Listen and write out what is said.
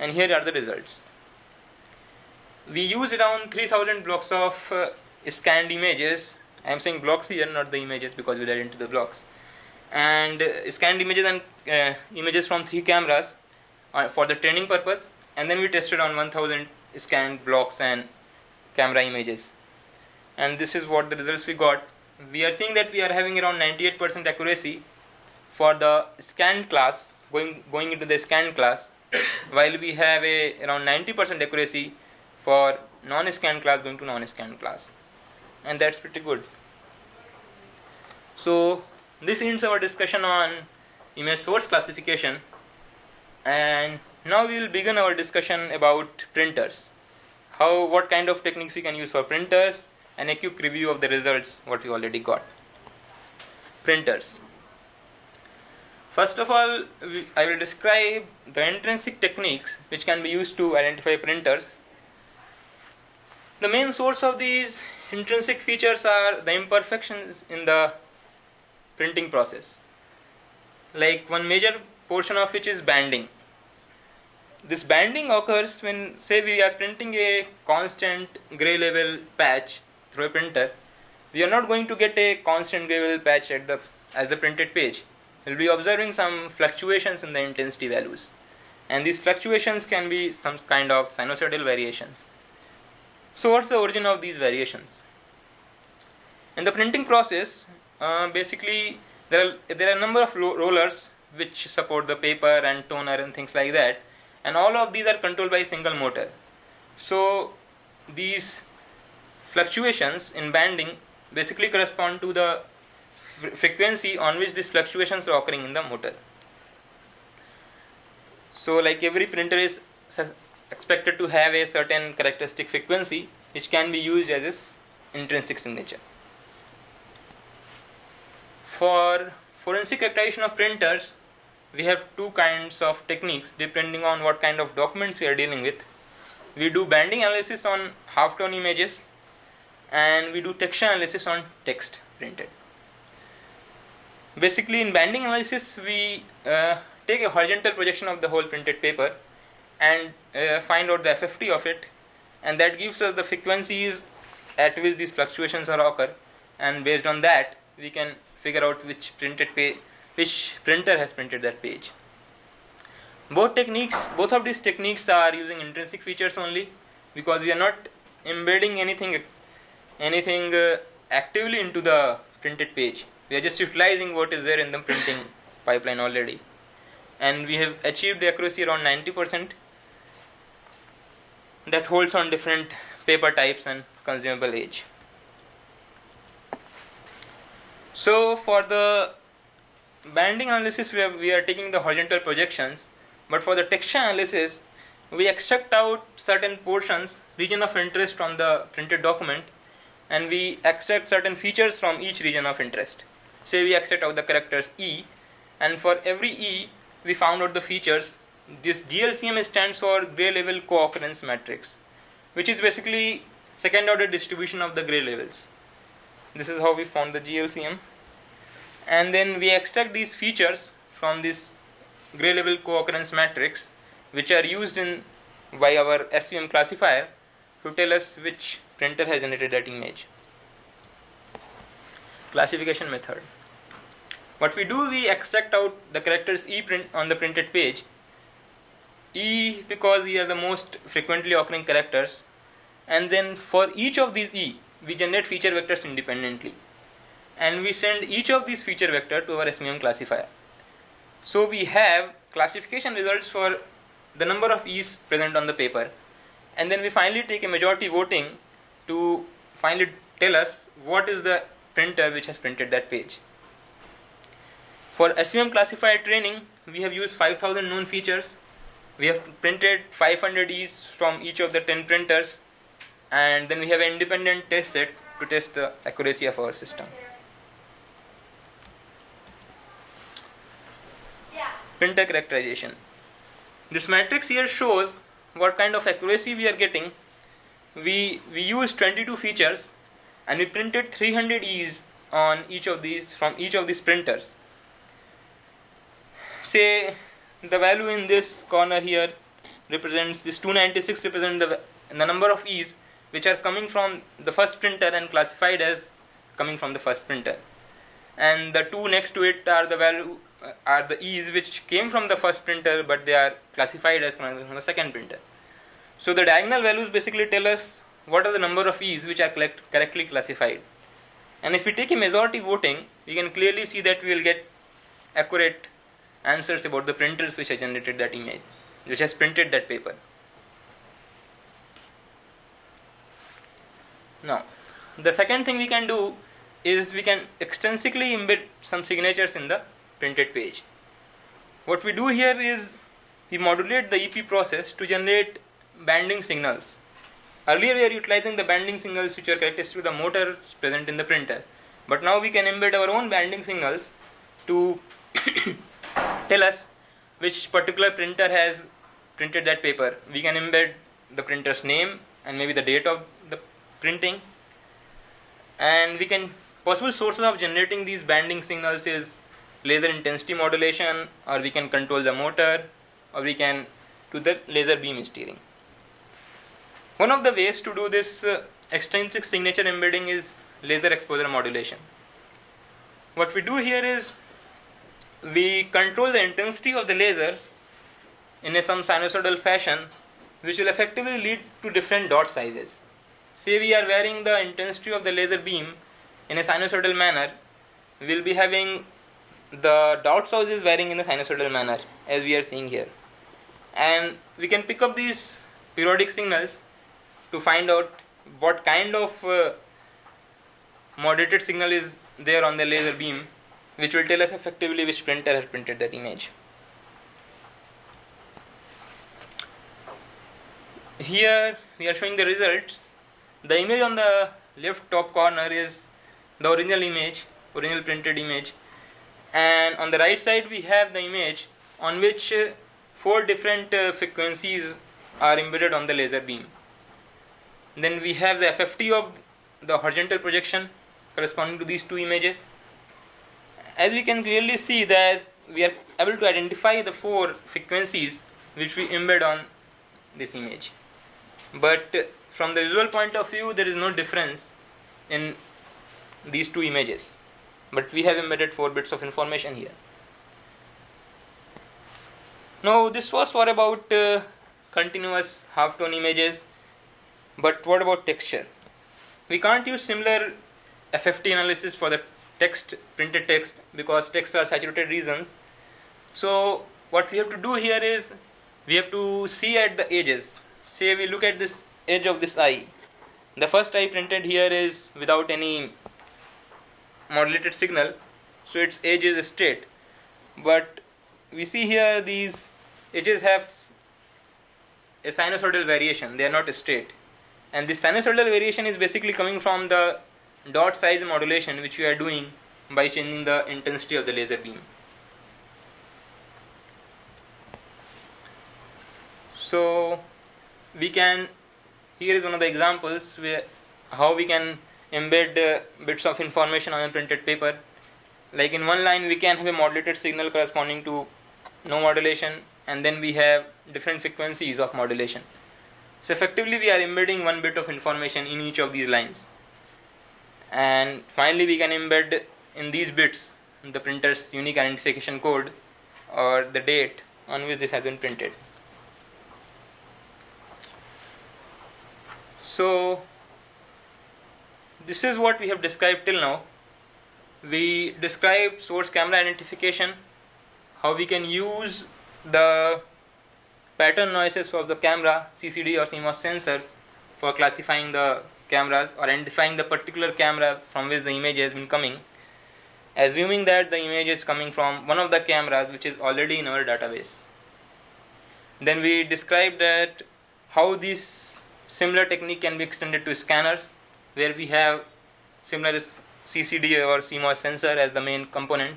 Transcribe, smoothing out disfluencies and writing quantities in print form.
and here are the results. We used around 3000 blocks of scanned images. I am saying blocks here, not the images, because we read into the blocks. And scanned images and images from 3 cameras for the training purpose, and then we tested on 1000 scanned blocks and camera images. And this is what the results we got. We are seeing that we are having around 98% accuracy for the scanned class, going into the scanned class, while we have around 90% accuracy for non-scanned class going to non-scanned class. And that's pretty good. So this ends our discussion on image source classification, and now we will begin our discussion about printers. What kind of techniques we can use for printers, and a quick review of the results what we already got. Printers. First of all, I will describe the intrinsic techniques which can be used to identify printers. The main source of these intrinsic features are the imperfections in the printing process. Like one major portion of which is banding. This banding occurs when, say, we are printing a constant gray level patch through a printer. We are not going to get a constant gray level patch as the printed page. We will be observing some fluctuations in the intensity values, and these fluctuations can be some kind of sinusoidal variations. So what's the origin of these variations? In the printing process, basically there are a number of rollers which support the paper and toner and things like that, and all of these are controlled by a single motor. So these fluctuations in banding basically correspond to the frequency on which these fluctuations are occurring in the motor. So like every printer is expected to have a certain characteristic frequency which can be used as its intrinsic signature. For forensic characterization of printers, we have 2 kinds of techniques depending on what kind of documents we are dealing with. We do banding analysis on halftone images, and we do texture analysis on text printed. Basically, in banding analysis, we take a horizontal projection of the whole printed paper and find out the FFT of it, and that gives us the frequencies at which these fluctuations are occur, and based on that we can figure out which printer has printed that page. Both of these techniques are using intrinsic features only, because we are not embedding anything actively into the printed page. We are just utilizing what is there in the printing pipeline already, and we have achieved accuracy around 90%. That holds on different paper types and consumable age. So for the banding analysis, we are taking the horizontal projections, but for the texture analysis, we extract out certain portions, region of interest from the printed document, and we extract certain features from each region of interest. Say we extract out the characters E, and for every E we found out the features. This GLCM stands for gray level co-occurrence matrix, which is basically second order distribution of the gray levels. This is how we found the GLCM, and then we extract these features from this gray level co-occurrence matrix, which are used by our SVM classifier to tell us which printer has generated that image. Classification method. What we do, we extract out the characters E print on the printed page. E because E are the most frequently occurring characters, and then for each of these E we generate feature vectors independently, and we send each of these feature vector to our SVM classifier. So we have classification results for the number of E's present on the paper, and then we finally take a majority voting to finally tell us what is the printer which has printed that page. For SVM classifier training, we have used 5000 known features. We have printed 500 E's from each of the 10 printers, and then we have an independent test set to test the accuracy of our system. Printer characterization. This matrix here shows what kind of accuracy we are getting. We used 22 features, and we printed 300 E's on each of these from each of these printers. Say the value in this corner here represents this 296 represents the number of E's which are coming from the first printer and classified as coming from the first printer, and the 2 next to it are the E's which came from the first printer but they are classified as coming from the second printer. So the diagonal values basically tell us what are the number of E's which are correctly classified, and if we take a majority voting, we can clearly see that we will get accurate answers about the printers which have generated that image, which has printed that paper. Now, the second thing we can do is we can extensively embed some signatures in the printed page. What we do here is we modulate the EP process to generate banding signals. Earlier we are utilizing the banding signals which are characteristic to the motors present in the printer, but now we can embed our own banding signals to tell us which particular printer has printed that paper. We can embed the printer's name and maybe the date of the printing, and we can possible sources of generating these banding signals is laser intensity modulation, or we can control the motor, or we can do the laser beam steering. One of the ways to do this extrinsic signature embedding is laser exposure modulation. What we do here is we control the intensity of the lasers in some sinusoidal fashion, which will effectively lead to different dot sizes. Say we are varying the intensity of the laser beam in a sinusoidal manner, we will be having the dot sizes varying in a sinusoidal manner as we are seeing here, and we can pick up these periodic signals to find out what kind of modulated signal is there on the laser beam, which will tell us effectively which printer has printed that image. Here we are showing the results. The image on the left top corner is the original image, original printed image, and on the right side we have the image on which 4 different frequencies are embedded on the laser beam. Then we have the FFT of the horizontal projection corresponding to these 2 images. As we can clearly see that we are able to identify the 4 frequencies which we embed on this image. But from the visual point of view, there is no difference in these 2 images. But we have embedded 4 bits of information here. Now this was for about continuous half-tone images. But what about texture? We can't use similar FFT analysis for the text, printed text, because texts are saturated regions. So what we have to do here is we have to see at the edges. Say we look at this edge of this eye. The first eye printed here is without any modulated signal, so its edge is straight. But we see here these edges have a sinusoidal variation, they are not straight. And this sinusoidal variation is basically coming from the dot size modulation which we are doing by changing the intensity of the laser beam. So we can, here is one of the examples where how we can embed bits of information on a printed paper. Like in one line we can have a modulated signal corresponding to no modulation, and then we have different frequencies of modulation. So effectively we are embedding 1 bit of information in each of these lines, and finally we can embed in these bits the printer's unique identification code or the date on which this has been printed. So this is what we have described till now. We described source camera identification, how we can use the pattern noises of the camera, CCD or CMOS sensors, for classifying the cameras or identifying the particular camera from which the image has been coming, assuming that the image is coming from one of the cameras which is already in our database. Then we described that how this similar technique can be extended to scanners, where we have similar CCD or CMOS sensor as the main component.